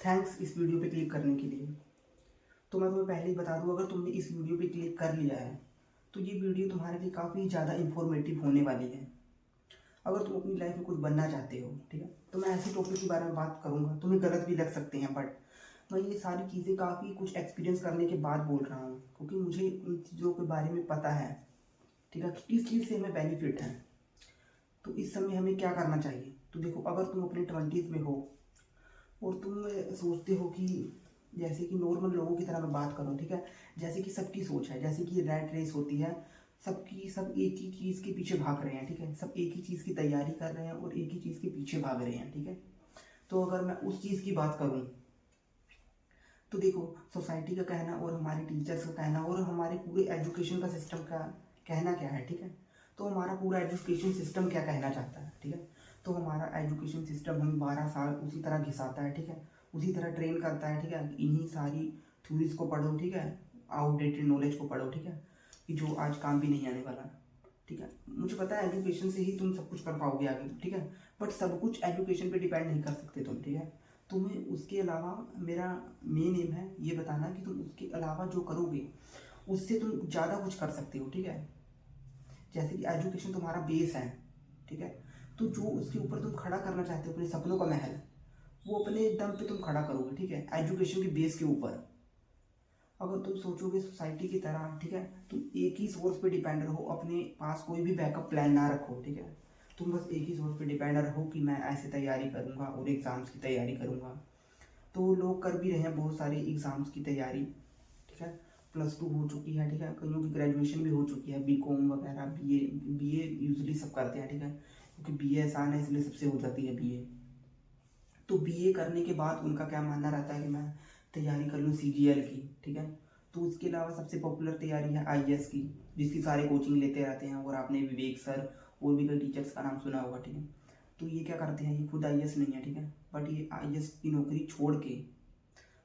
Thanks इस video पे click करने के लिए। तो मैं तुम्हें पहले ही बता दूं, अगर तुमने इस वीडियो पे क्लिक कर लिया है तो ये वीडियो तुम्हारे लिए काफ़ी ज़्यादा इन्फॉर्मेटिव होने वाली है। अगर तुम अपनी लाइफ में कुछ बनना चाहते हो, ठीक है, तो मैं ऐसे टॉपिक के बारे में बात करूँगा। तुम्हें गलत भी लग सकते हैं, बट मैं ये सारी चीज़ें काफ़ी कुछ एक्सपीरियंस करने के बाद बोल रहा हूँ, क्योंकि मुझे इन चीज़ों के बारे में पता है, ठीक है, कि किस चीज़ से हमें बेनिफिट है। तो इस समय हमें क्या करना चाहिए। तो देखो, अगर तुम अपने 20s में हो और तुम सोचते हो कि जैसे कि नॉर्मल लोगों की तरह मैं बात करूँ, ठीक है, जैसे कि सबकी सोच है, जैसे कि रैट रेस होती है, सब एक ही चीज़ के पीछे भाग रहे हैं, ठीक है, सब एक ही चीज़ की तैयारी कर रहे हैं और एक ही चीज़ के पीछे भाग रहे हैं, ठीक है। तो अगर मैं उस चीज़ की बात करूँ तो देखो, सोसाइटी का कहना और हमारे टीचर्स का कहना और हमारे पूरे एजुकेशन का सिस्टम का कहना क्या है, ठीक है। तो हमारा पूरा एजुकेशन सिस्टम क्या कहना चाहता है, ठीक है। तो हमारा एजुकेशन सिस्टम हमें 12 साल उसी तरह घिसाता है, ठीक है, उसी तरह ट्रेन करता है, ठीक है, इन्हीं सारी थ्योरीज को पढ़ो, ठीक है, आउटडेटेड नॉलेज को पढ़ो, ठीक है, कि जो आज काम भी नहीं आने वाला, ठीक है। मुझे पता है एजुकेशन से ही तुम सब कुछ कर पाओगे आगे, ठीक है, बट सब कुछ एजुकेशन पे डिपेंड नहीं कर सकते तुम, ठीक है। तुम्हें उसके अलावा, मेरा मेन एम है ये बताना कि तुम उसके अलावा जो करोगे उससे तुम ज़्यादा कुछ कर सकते हो, ठीक है। जैसे कि एजुकेशन तुम्हारा बेस है, ठीक है, तो जो उसके ऊपर तुम खड़ा करना चाहते हो अपने सपनों का महल, वो अपने दम पे तुम खड़ा करोगे, ठीक है, एजुकेशन के बेस के ऊपर। अगर तुम सोचोगे सोसाइटी की तरह, ठीक है, तुम एक ही सोर्स पे डिपेंड रहो, अपने पास कोई भी बैकअप प्लान ना रखो, ठीक है, तुम बस एक ही सोर्स पे डिपेंड रहो कि मैं ऐसे तैयारी करूँगा और एग्ज़ाम्स की तैयारी करूँगा। तो लोग कर भी रहे हैं बहुत सारे एग्ज़ाम्स की तैयारी, ठीक है, +2 हो चुकी है, ठीक है, कईयों की ग्रेजुएशन भी हो चुकी है, बीकॉम वगैरह, बीए यूजुअली सब करते हैं, ठीक है, क्योंकि बीए आसान है इसलिए सबसे हो जाती है बीए। तो बीए करने के बाद उनका क्या मानना रहता है कि मैं तैयारी कर लूँ सीजीएल की, ठीक है। तो उसके अलावा सबसे पॉपुलर तैयारी है आईएएस की, जिसकी सारे कोचिंग लेते रहते हैं, और आपने विवेक सर और भी कई टीचर्स का नाम सुना होगा, ठीक है। तो ये क्या करते हैं, ये खुद आईएएस नहीं है, ठीक है, बट ये आईएएस की नौकरी छोड़ के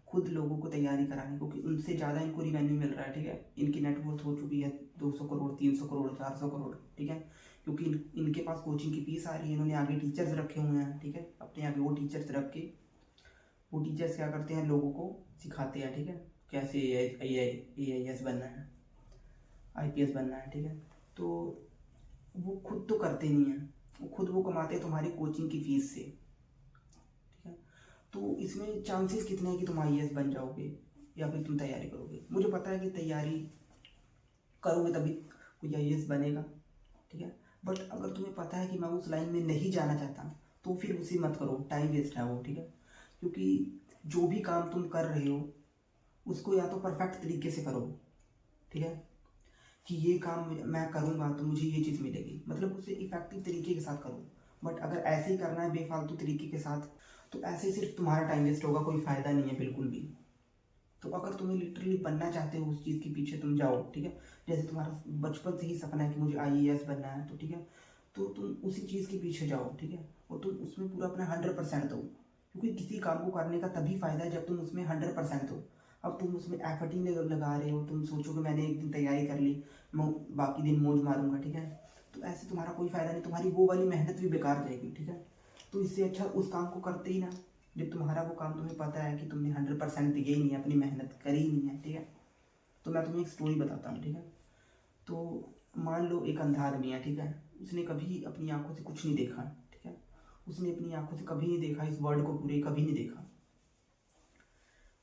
खुद लोगों को तैयारी कराने, क्योंकि उनसे ज़्यादा इनको रिवेन्यू मिल रहा है, ठीक है, इनकी नेटवर्थ हो चुकी है 200 करोड़, 300 करोड़, 400 करोड़, ठीक है, क्योंकि इनके पास कोचिंग की फीस आ रही है, इन्होंने आगे टीचर्स रखे हुए हैं, ठीक है, अपने आगे वो टीचर्स रख के वो टीचर्स क्या करते हैं, लोगों को सिखाते हैं, ठीक है, कैसे AIS बनना है, IPS बनना है, ठीक है। तो वो खुद तो करते नहीं हैं, वो खुद वो कमाते हैं तुम्हारी कोचिंग की फीस से, ठीक है। तो इसमें चांसेस कितने हैं कि तुम आईएएस बन जाओगे या फिर तुम तैयारी करोगे। मुझे पता है कि तैयारी करोगे तभी कोई आईएएस बनेगा, ठीक है, बट अगर तुम्हें पता है कि मैं उस लाइन में नहीं जाना चाहता तो फिर उसे मत करो, टाइम वेस्ट है वो, ठीक है, क्योंकि जो भी काम तुम कर रहे हो उसको या तो परफेक्ट तरीके से करो, ठीक है, कि ये काम मैं करूँगा तो मुझे ये चीज़ मिलेगी, मतलब उसे इफेक्टिव तरीके के साथ करो। बट अगर ऐसे ही करना है बेफालतू तरीके के साथ, तो ऐसे सिर्फ तुम्हारा टाइम वेस्ट होगा, कोई फ़ायदा नहीं है बिल्कुल भी। तो अगर तुम्हें लिटरली बनना चाहते हो उस चीज़ के पीछे तुम जाओ, ठीक है, जैसे तुम्हारा बचपन से ही सपना है कि मुझे आईएएस बनना है, तो ठीक है, तो तुम उसी चीज़ के पीछे जाओ, ठीक है, और तुम उसमें पूरा अपना 100% दो, क्योंकि किसी काम को करने का तभी फ़ायदा है जब तुम उसमें 100% दो। अब तुम उसमें एफर्ट ही नहीं लगा रहे हो, तुम सोचो कि मैंने एक दिन तैयारी कर ली, मैं बाकी दिन मौज मारूंगा, ठीक है, तो ऐसे तुम्हारा कोई फ़ायदा नहीं, तुम्हारी वो वाली मेहनत भी बेकार जाएगी, ठीक है। तो इससे अच्छा उस काम को करते ही ना, जब तुम्हारा वो काम तुम्हें पता है कि तुमने 100% दिए ही नहीं है, अपनी मेहनत करी ही नहीं है, ठीक है। तो मैं तुम्हें एक स्टोरी बताता हूँ, ठीक है। तो मान लो एक अंधा आदमी है, ठीक है, उसने कभी अपनी आंखों से कुछ नहीं देखा, ठीक है, उसने अपनी आंखों से कभी नहीं देखा इस वर्ल्ड को, पूरे कभी नहीं देखा,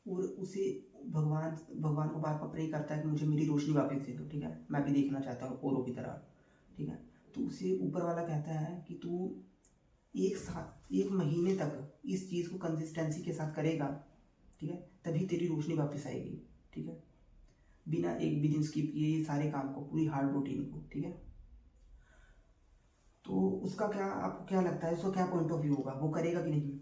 और उसे भगवान भगवान को बार बार प्रे करता है कि मुझे मेरी रोशनी वापस दे दो, ठीक है, मैं भी देखना चाहता हूँ औरों की तरह, ठीक है। तो उसे ऊपर वाला कहता है कि तू एक महीने तक इस चीज़ को कंसिस्टेंसी के साथ करेगा, ठीक है, तभी तेरी रोशनी वापस आएगी, ठीक है, बिना एक भी दिन स्किप किए ये सारे काम को, पूरी हार्ड रूटीन को, ठीक है। तो उसका क्या, आपको क्या लगता है उसका क्या पॉइंट ऑफ व्यू होगा, वो करेगा कि नहीं,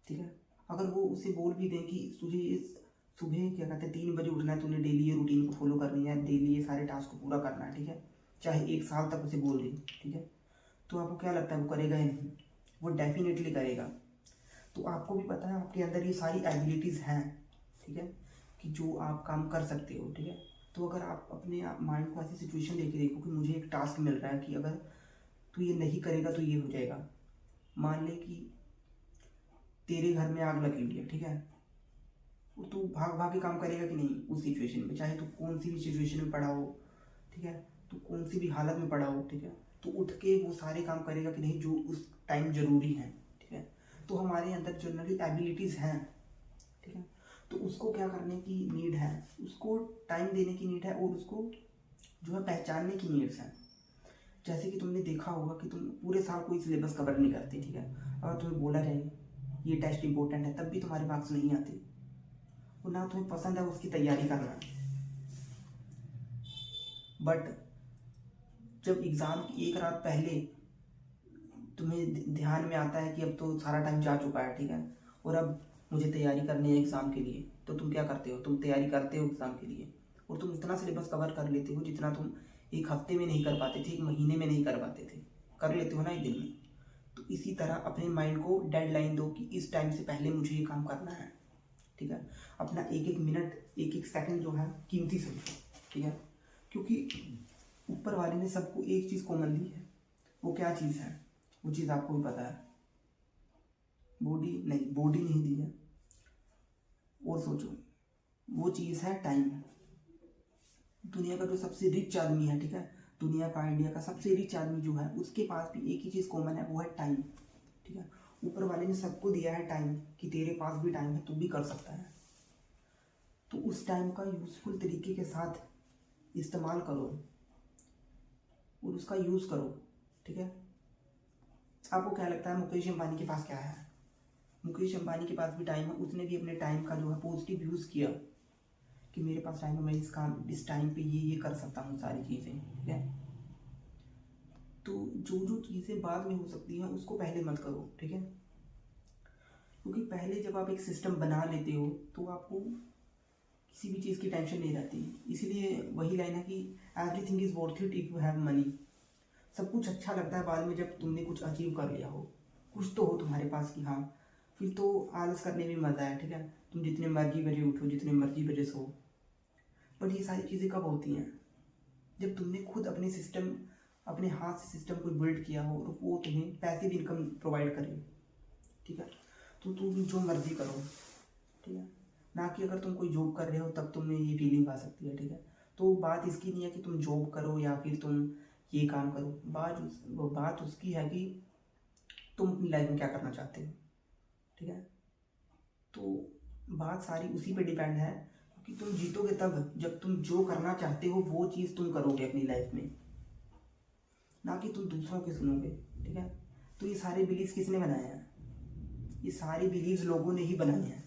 ठीक है। अगर वो उसे बोल भी दें कि तुझे इस सुबह क्या कहते हैं 3 बजे उठना है, तूने डेली ये रूटीन को फॉलो करनी है, डेली ये सारे टास्क को पूरा करना है, ठीक है, चाहे 1 साल तक उसे बोल दें, ठीक है, तो आपको क्या लगता है वो करेगा या नहीं, वो डेफिनेटली करेगा। तो आपको भी पता है आपके अंदर ये सारी एबिलिटीज़ हैं, ठीक है, कि जो आप काम कर सकते हो, ठीक है। तो अगर आप अपने आप माइंड को ऐसी सिचुएशन लेके देखो कि मुझे एक टास्क मिल रहा है कि अगर तू ये नहीं करेगा तो ये हो जाएगा। मान ले कि तेरे घर में आग लगी हुई है, ठीक है, तो तू भाग भाग के काम करेगा कि नहीं उस सिचुएशन में, चाहे तू कौन सी भी सिचुएशन में पड़ा हो, ठीक है, तू कौन सी भी हालत में पड़ा हो, ठीक है, तो उठ के वो सारे काम करेगा कि नहीं जो उस टाइम जरूरी है, ठीक है। तो हमारे अंदर जनरली एबिलिटीज़ हैं, ठीक है, तो उसको क्या करने की नीड है, उसको टाइम देने की नीड है, और उसको जो है पहचानने की नीड्स हैं। जैसे कि तुमने देखा होगा कि तुम पूरे साल कोई सिलेबस कवर नहीं करते, ठीक है, अगर तुम्हें बोला जाए ये टेस्ट इंपॉर्टेंट है, तब भी तुम्हारे मार्क्स नहीं आते, और ना तुम्हें पसंद है उसकी तैयारी करना। बट जब एग्ज़ाम की एक रात पहले तुम्हें ध्यान में आता है कि अब तो सारा टाइम जा चुका है, ठीक है, और अब मुझे तैयारी करनी है एग्ज़ाम के लिए, तो तुम क्या करते हो, तुम तैयारी करते हो एग्ज़ाम के लिए, और तुम उतना सिलेबस कवर कर लेते हो जितना तुम एक हफ्ते में नहीं कर पाते थे, एक महीने में नहीं कर पाते थे, कर लेते हो ना एक दिन में। तो इसी तरह अपने माइंड को डेडलाइन दो कि इस टाइम से पहले मुझे ये काम करना है, ठीक है। अपना एक एक मिनट, एक एक सेकंड जो है कीमती समझो, ठीक है, क्योंकि ऊपर वाले ने सबको एक चीज़ कॉमन दी है। वो क्या चीज़ है, वो चीज़ आपको भी पता है। बॉडी नहीं दी है, और सोचो, वो चीज़ है टाइम। दुनिया का जो सबसे रिच आदमी है, ठीक है, दुनिया का, इंडिया का सबसे रिच आदमी जो है, उसके पास भी एक ही चीज़ कॉमन है, वो है टाइम, ठीक है। ऊपर वाले ने सबको दिया है टाइम, कि तेरे पास भी टाइम है, तू भी कर सकता है। तो उस टाइम का यूज़फुल तरीके के साथ इस्तेमाल करो, और उसका यूज़ करो, ठीक है। आपको क्या लगता है मुकेश अंबानी के पास क्या है? मुकेश अंबानी के पास भी टाइम है, उसने भी अपने टाइम का जो है पॉजिटिव यूज़ किया, कि मेरे पास टाइम है, मैं इस टाइम पे ये कर सकता हूँ सारी चीज़ें, ठीक है। तो जो जो चीज़ें बाद में हो सकती हैं उसको पहले मत करो, ठीक है, क्योंकि पहले जब आप एक सिस्टम बना लेते हो तो आपको किसी भी चीज़ की टेंशन नहीं रहती। इसीलिए वही लाइन है कि everything is worth it if you have money. सब कुछ अच्छा लगता है बाद में जब तुमने कुछ अचीव कर लिया हो, कुछ तो हो तुम्हारे पास कि हाँ, फिर तो आलस करने में मज़ा है, ठीक है, तुम जितने मर्जी बजे उठो, जितने मर्जी बजे सो। बट ये सारी चीज़ें कब होती हैं, जब तुमने खुद अपने सिस्टम, अपने हाथ से सिस्टम को बिल्ड किया हो, और वो तुम्हें पैसिव इनकम प्रोवाइड करे, ठीक है। तो तुम जो मर्जी करो, ठीक है, ना कि अगर तुम कोई जॉब कर रहे हो तब तुम्हें ये फीलिंग आ सकती है, ठीक है। तो बात इसकी नहीं है कि तुम जॉब करो या फिर तुम ये काम करो, बात उसकी है कि तुम अपनी लाइफ में क्या करना चाहते हो, ठीक है। तो बात सारी उसी पे डिपेंड है, क्योंकि तुम जीतोगे तब जब तुम जो करना चाहते हो वो चीज़ तुम करोगे अपनी लाइफ में, ना कि तुम दूसरों के सुनोगे, ठीक है। तो ये सारे बिलीव्स किसने बनाए हैं? ये सारे बिलीव्स लोगों ने ही बनाए हैं,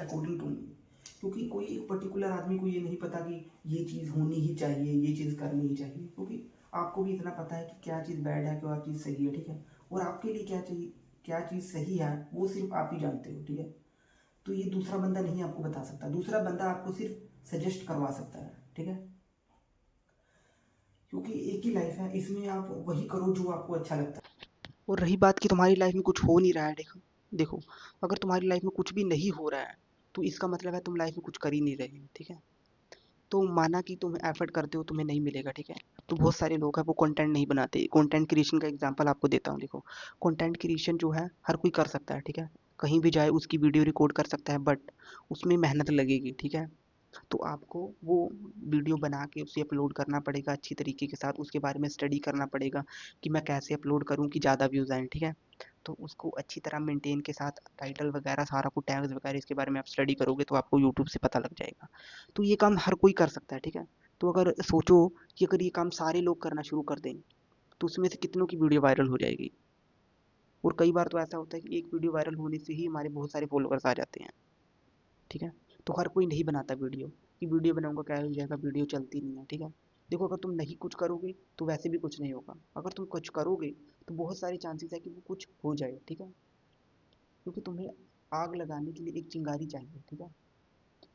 अकॉर्डिंग टू मी। क्योंकि कोई एक पर्टिकुलर आदमी को ये नहीं पता कि ये चीज़ होनी ही चाहिए, ये चीज़ करनी ही चाहिए, क्योंकि आपको भी इतना पता है कि क्या चीज़ बैड है, क्या चीज़ सही है, ठीक है, और आपके लिए क्या चाहिए, क्या चीज़ सही है, वो सिर्फ आप ही जानते हो, ठीक है। तो ये दूसरा बंदा नहीं आपको बता सकता, दूसरा बंदा आपको सिर्फ सजेस्ट करवा सकता है, ठीक है, क्योंकि एक ही लाइफ है, इसमें आप वही करो जो आपको अच्छा लगता है। और रही बात कि तुम्हारी लाइफ में कुछ हो नहीं रहा है, देखो देखो, अगर तुम्हारी लाइफ में कुछ भी नहीं हो रहा है तो इसका मतलब है तुम लाइफ में कुछ कर ही नहीं रहे हो, ठीक है। तो माना कि तुम एफर्ट करते हो, तुम्हें नहीं मिलेगा, ठीक है। तो बहुत सारे लोग हैं वो कंटेंट नहीं बनाते। कंटेंट क्रिएशन का एग्जांपल आपको देता हूँ, देखो, कंटेंट क्रिएशन जो है हर कोई कर सकता है, ठीक है, कहीं भी जाए उसकी वीडियो रिकॉर्ड कर सकता है, बट उसमें मेहनत लगेगी, ठीक है। तो आपको वो वीडियो बना के उसे अपलोड करना पड़ेगा अच्छी तरीके के साथ, उसके बारे में स्टडी करना पड़ेगा कि मैं कैसे अपलोड करूँ कि ज़्यादा व्यूज़ आएँ, ठीक है। तो उसको अच्छी तरह मेंटेन के साथ टाइटल वगैरह सारा कुछ, टैग्स वगैरह, इसके बारे में आप स्टडी करोगे तो आपको यूट्यूब से पता लग जाएगा। तो ये काम हर कोई कर सकता है, ठीक है। तो अगर सोचो कि अगर ये काम सारे लोग करना शुरू कर दें तो उसमें से कितनों की वीडियो वायरल हो जाएगी। और कई बार तो ऐसा होता है कि एक वीडियो वायरल होने से ही हमारे बहुत सारे फॉलोअर्स आ जाते हैं, ठीक है। तो हर कोई नहीं बनाता वीडियो, कि वीडियो बनाऊंगा क्या हो जाएगा, वीडियो चलती नहीं है, ठीक है। देखो, अगर तुम नहीं कुछ करोगे तो वैसे भी कुछ नहीं होगा, अगर तुम कुछ करोगे तो बहुत सारे चांसेस है कि वो कुछ हो जाए, ठीक है। क्योंकि तुम्हें आग लगाने के लिए एक चिंगारी चाहिए, ठीक है।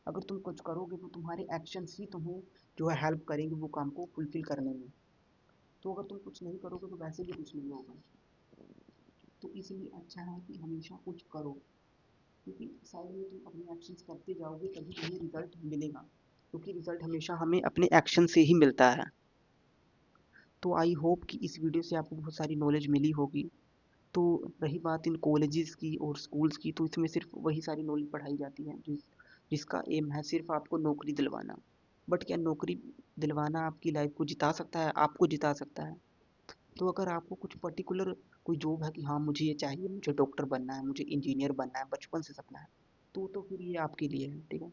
अगर तुम कुछ करोगे तो तुम्हारे एक्शंस ही तुम्हें जो है हेल्प करेंगे वो काम को फुलफिल करने में। तो अगर तुम कुछ नहीं करोगे तो वैसे भी कुछ नहीं होगा। तो इसलिए अच्छा है कि हमेशा कुछ करो, क्योंकि साइड में तुम अपने एक्शंस करते जाओगे तभी तुम्हें रिजल्ट मिलेगा, क्योंकि रिजल्ट हमेशा हमें अपने एक्शन से ही मिलता है। तो आई होप कि इस वीडियो से आपको बहुत सारी नॉलेज मिली होगी। तो रही बात इन कॉलेजेस की और स्कूल्स की, तो इसमें सिर्फ वही सारी नॉलेज पढ़ाई जाती है जिसका एम है सिर्फ आपको नौकरी दिलवाना। बट क्या नौकरी दिलवाना आपकी लाइफ को जिता सकता है? आपको जिता सकता है। तो अगर आपको कुछ पर्टिकुलर कोई जॉब है कि हाँ मुझे ये चाहिए, मुझे डॉक्टर बनना है, मुझे इंजीनियर बनना है, बचपन से सपना है, तो फिर ये आपके लिए है, ठीक है।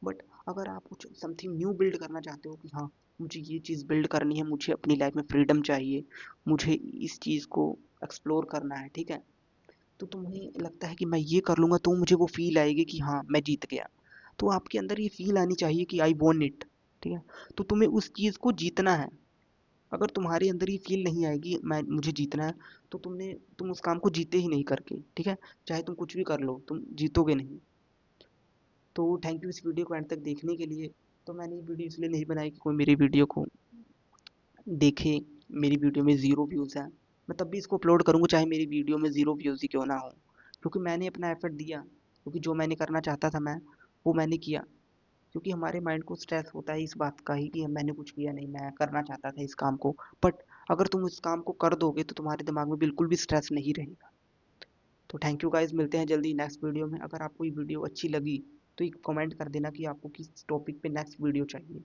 बट अगर आप कुछ समथिंग न्यू बिल्ड करना चाहते हो कि हाँ मुझे ये चीज़ बिल्ड करनी है, मुझे अपनी लाइफ में फ्रीडम चाहिए, मुझे इस चीज़ को एक्सप्लोर करना है, ठीक है, तो तुम्हें लगता है कि मैं ये कर लूँगा तो मुझे वो फील आएगी कि हाँ मैं जीत गया। तो आपके अंदर ये फील आनी चाहिए कि आई वॉन्ट इट, ठीक है। तो तुम्हें उस चीज़ को जीतना है। अगर तुम्हारे अंदर ये फील नहीं आएगी मैं मुझे जीतना है, तो तुम उस काम को जीते ही नहीं करके, ठीक है। चाहे तुम कुछ भी कर लो, तुम जीतोगे नहीं। तो थैंक यू इस वीडियो को एंड तक देखने के लिए। तो मैंने ये वीडियो इसलिए नहीं बनाई कि कोई मेरी वीडियो को देखे। मेरी वीडियो में ज़ीरो व्यूज़ हैं, मैं तब भी इसको अपलोड करूँगा चाहे मेरी वीडियो में ज़ीरो व्यूज़ ही क्यों ना हो, क्योंकि मैंने अपना एफर्ट दिया, क्योंकि जो मैंने करना चाहता था मैं वो मैंने किया। क्योंकि हमारे माइंड को स्ट्रेस होता है इस बात का ही कि मैंने कुछ किया नहीं, मैं करना चाहता था इस काम को। बट अगर तुम इस काम को कर दोगे तो तुम्हारे दिमाग में बिल्कुल भी स्ट्रेस नहीं रहेगा। तो थैंक यू गाइज, मिलते हैं जल्दी नेक्स्ट वीडियो में। अगर आपको ये वीडियो अच्छी लगी तो एक कमेंट कर देना कि आपको किस टॉपिक पे नेक्स्ट वीडियो चाहिए।